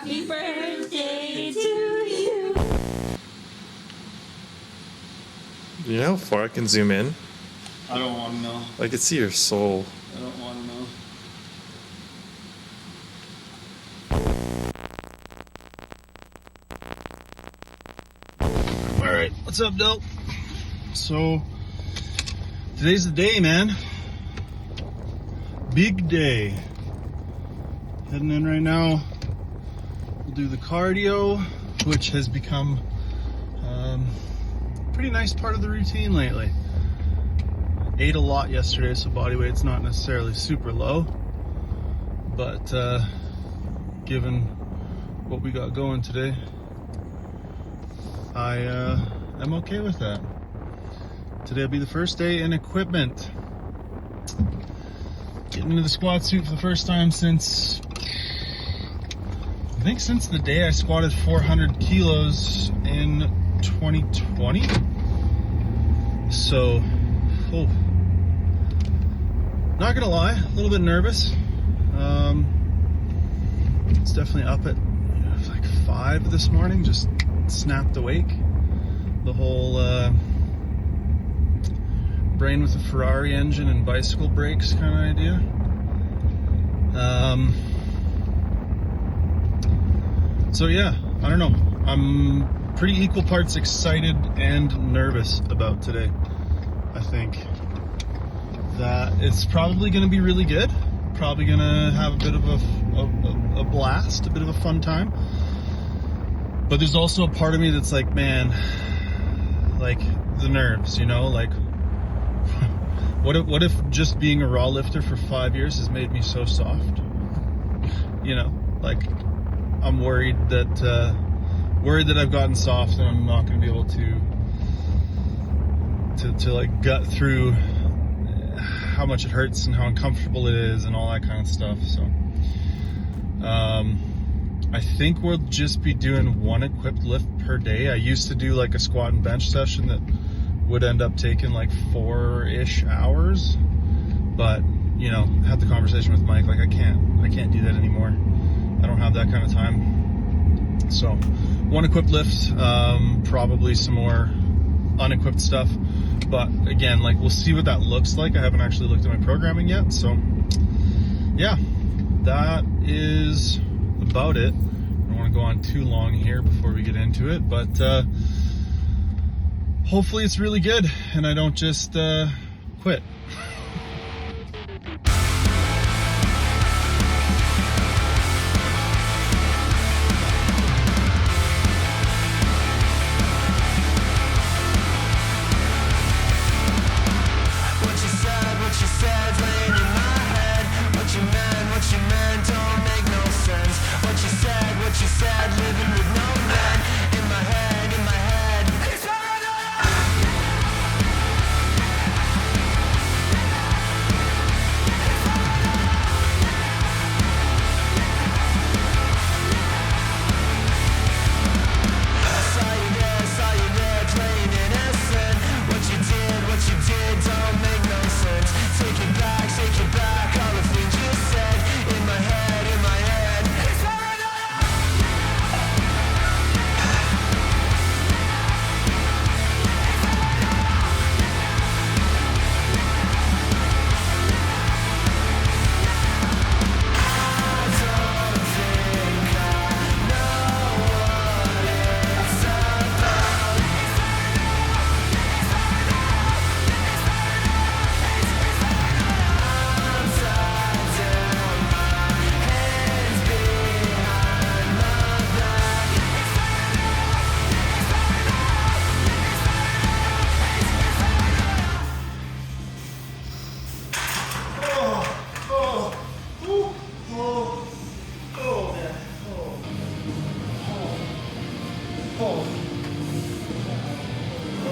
Happy birthday to you. You know how far I can zoom in? I don't want to know. I can see your soul. I don't want to know. Alright, what's up, Del? So, today's the day, man. Big day. Heading in right now. We'll do the cardio, which has become a pretty nice part of the routine lately. Ate a lot yesterday, so body weight's not necessarily super low, but given what we got going today, I'm okay with that. Today will be the first day in equipment. Getting into the squat suit for the first time since, I think since the day I squatted 400 kilos in 2020. So, not gonna lie, a little bit nervous. It's definitely up at like 5 this morning, just snapped awake. The whole brain with a Ferrari engine and bicycle brakes kind of idea. So yeah, I don't know. I'm pretty equal parts excited and nervous about today. I think that it's probably going to be really good. Probably going to have a bit of a blast, a bit of a fun time. But there's also a part of me that's like, man, like the nerves, you know, like what if just being a raw lifter for 5 years has made me so soft? You know, like I'm worried that I've gotten soft and I'm not going to be able to like gut through how much it hurts and how uncomfortable it is and all that kind of stuff. So I think we'll just be doing one equipped lift per day. I used to do like a squat and bench session that would end up taking like 4-ish hours, but you know, had the conversation with Mike, like I can't do that anymore. I don't have that kind of time. So one equipped lift, probably some more unequipped stuff, but again, like we'll see what that looks like. I haven't actually looked at my programming yet, so yeah, that is about it. I don't want to go on too long here before we get into it, but hopefully it's really good and I don't just quit.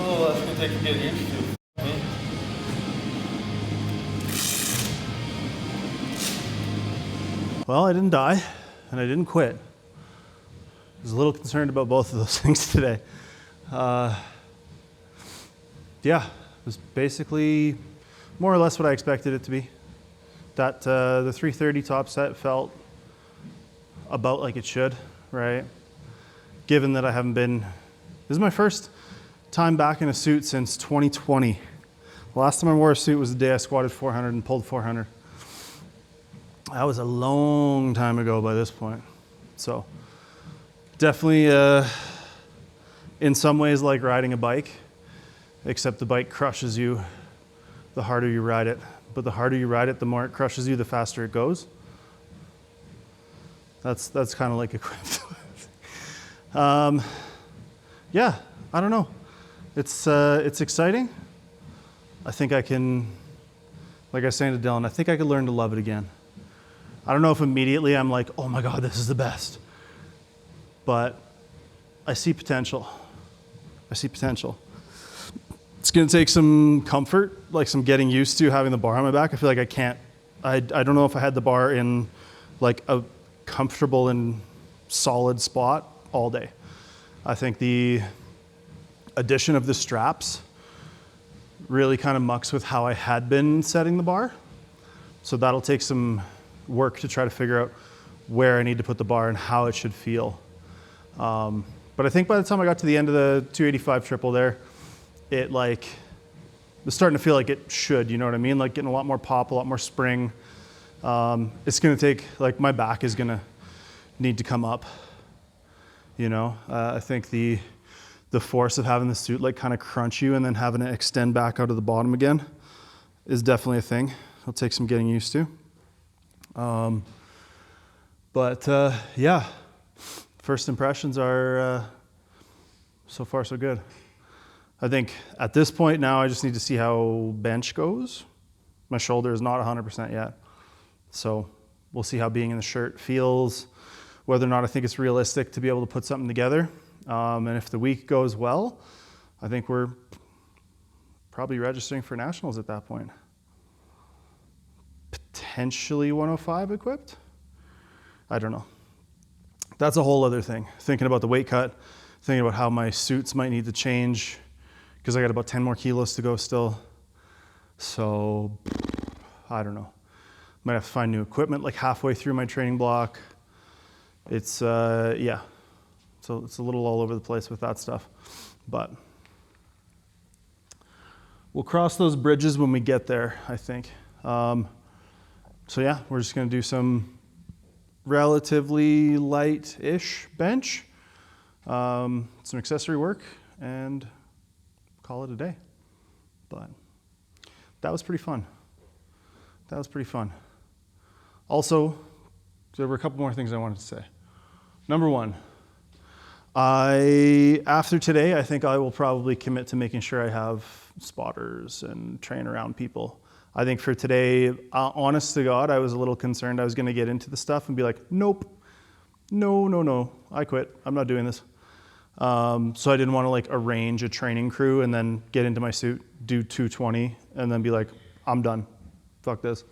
Oh, that's gonna take a good inch to. Well, I didn't die, and I didn't quit. I was a little concerned about both of those things today. Yeah, it was basically more or less what I expected it to be. That the 330 top set felt about like it should. right? Given that I haven't been, this is my first time back in a suit since 2020. The last time I wore a suit was the day I squatted 400 and pulled 400. That was a long time ago by this point. So definitely in some ways like riding a bike, except the bike crushes you the harder you ride it. But the harder you ride it, the more it crushes you, the faster it goes. That's kind of like equipped. Yeah, I don't know. It's exciting. I think I can, like I was saying to Dylan, I think I could learn to love it again. I don't know if immediately I'm like, oh my God, this is the best. But I see potential. I see potential. It's going to take some comfort, like some getting used to having the bar on my back. I feel like I don't know if I had the bar in like a comfortable and solid spot all day. I think the addition of the straps really kind of mucks with how I had been setting the bar. So that'll take some work to try to figure out where I need to put the bar and how it should feel. But I think by the time I got to the end of the 285 triple there, it like was starting to feel like it should, you know what I mean? Like getting a lot more pop, a lot more spring. It's gonna take, like my back is gonna need to come up, you know? I think the force of having the suit like kind of crunch you and then having it extend back out of the bottom again is definitely a thing. It'll take some getting used to. Yeah, first impressions are so far so good. I think at this point now I just need to see how bench goes. My shoulder is not 100% yet. So we'll see how being in the shirt feels, whether or not I think it's realistic to be able to put something together. And if the week goes well, I think we're probably registering for nationals at that point. Potentially 105 equipped? I don't know. That's a whole other thing. Thinking about the weight cut, thinking about how my suits might need to change because I got about 10 more kilos to go still. So I don't know. Might have to find new equipment like halfway through my training block. It's, yeah. So it's a little all over the place with that stuff, but we'll cross those bridges when we get there, I think. So yeah, we're just gonna do some relatively light-ish bench, some accessory work, and call it a day. But that was pretty fun. That was pretty fun. Also, there were a couple more things I wanted to say. Number one, after today, I think I will probably commit to making sure I have spotters and train around people. I think for today, honest to God, I was a little concerned I was going to get into the stuff and be like, nope, no, I quit. I'm not doing this. So I didn't want to like arrange a training crew and then get into my suit, do 220, and then be like, I'm done. Fuck this.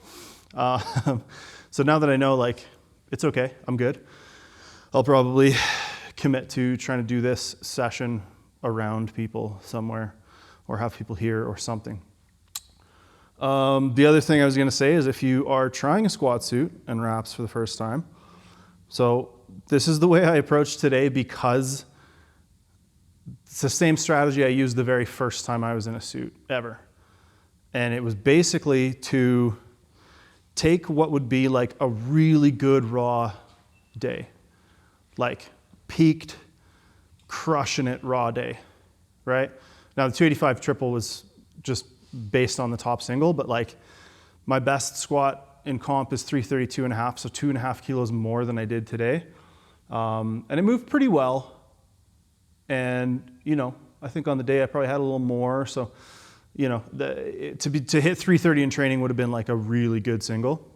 So now that I know, like, it's okay, I'm good, I'll probably commit to trying to do this session around people somewhere or have people here or something. The other thing I was going to say is if you are trying a squat suit and wraps for the first time, so this is the way I approached today because it's the same strategy I used the very first time I was in a suit ever. And it was basically to take what would be like a really good raw day, like peaked, crushing it raw day, right? Now the 285 triple was just based on the top single, but like my best squat in comp is 332.5, so 2.5 kilos more than I did today. And it moved pretty well. And, you know, I think on the day I probably had a little more. So, you know, to hit 330 in training would have been like a really good single.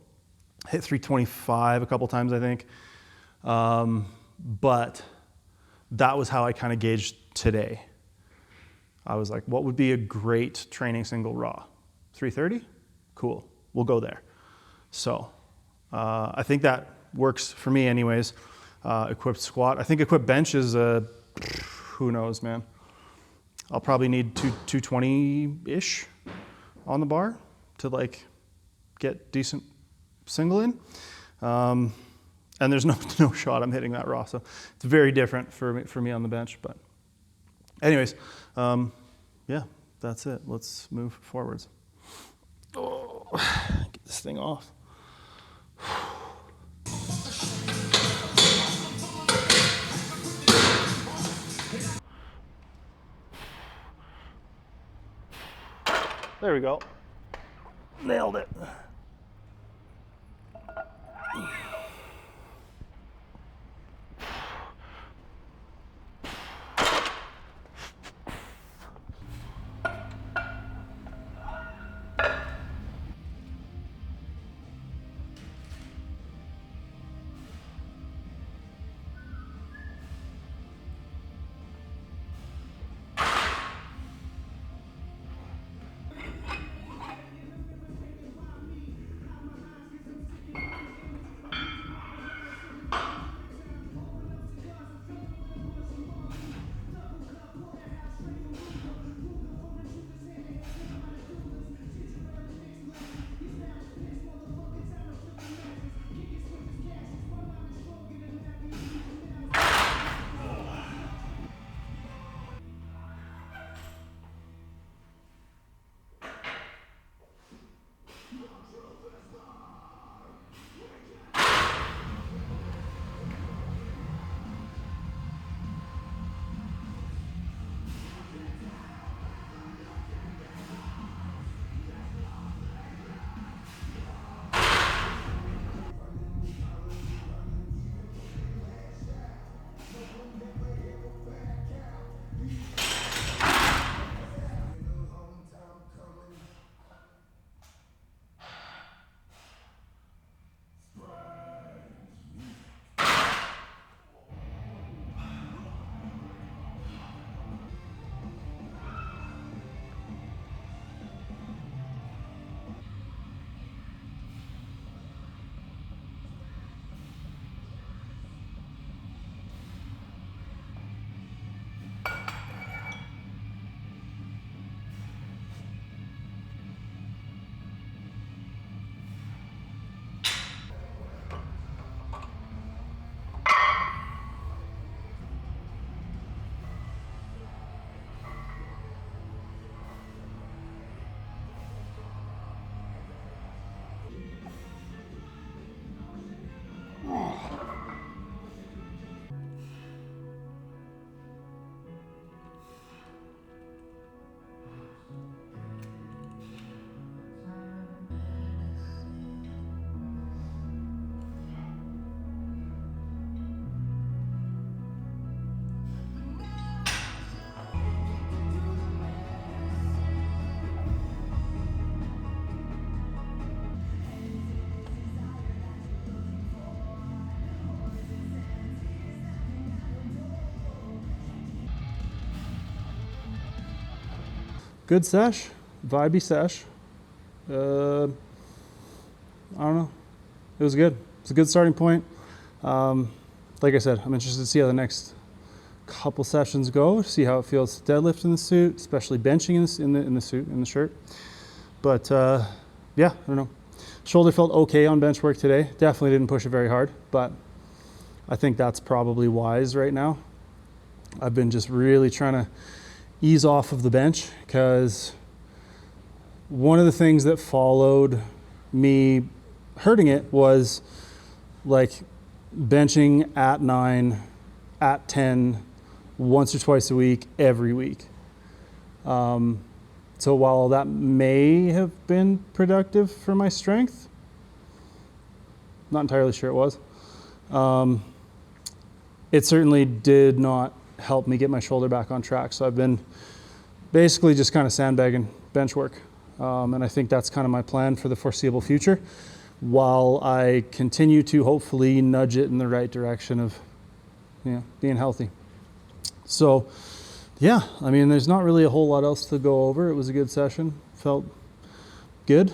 Hit 325 a couple times, I think. But that was how I kind of gauged today. I was like, what would be a great training single raw? 330? Cool, we'll go there. So I think that works for me anyways. Equipped squat. I think equipped bench is, who knows, man. I'll probably need 220-ish on the bar to like get decent single in. And there's no shot I'm hitting that raw. So it's very different for me on the bench. But anyways, yeah, that's it. Let's move forwards. Oh, get this thing off. There we go. Nailed it. Good sesh, vibey sesh. I don't know. It was good. It's a good starting point. Like I said, I'm interested to see how the next couple sessions go. See how it feels to deadlift in the suit, especially benching in the suit, in the shirt. But yeah, I don't know. Shoulder felt okay on bench work today. Definitely didn't push it very hard, but I think that's probably wise right now. I've been just really trying to ease off of the bench, because one of the things that followed me hurting it was like benching at 9, at 10, once or twice a week, every week. So while that may have been productive for my strength, not entirely sure it was, it certainly did not help me get my shoulder back on track. So I've been basically just kind of sandbagging bench work. And I think that's kind of my plan for the foreseeable future, while I continue to hopefully nudge it in the right direction of, being healthy. So yeah, I mean, there's not really a whole lot else to go over. It was a good session. Felt good.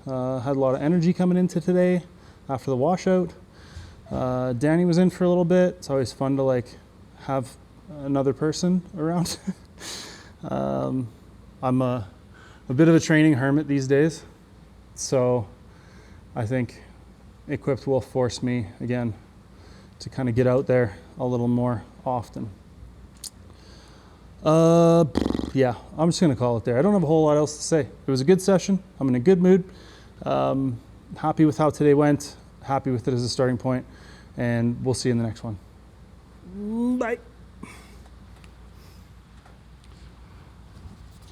Had a lot of energy coming into today after the washout. Danny was in for a little bit. It's always fun to like have another person around. I'm a bit of a training hermit these days, so I think Equipped will force me again to kind of get out there a little more often. Yeah, I'm just gonna call it there. I don't have a whole lot else to say. It was a good session. I'm in a good mood. Happy with how today went. Happy with it as a starting point, and we'll see you in the next one. Bye.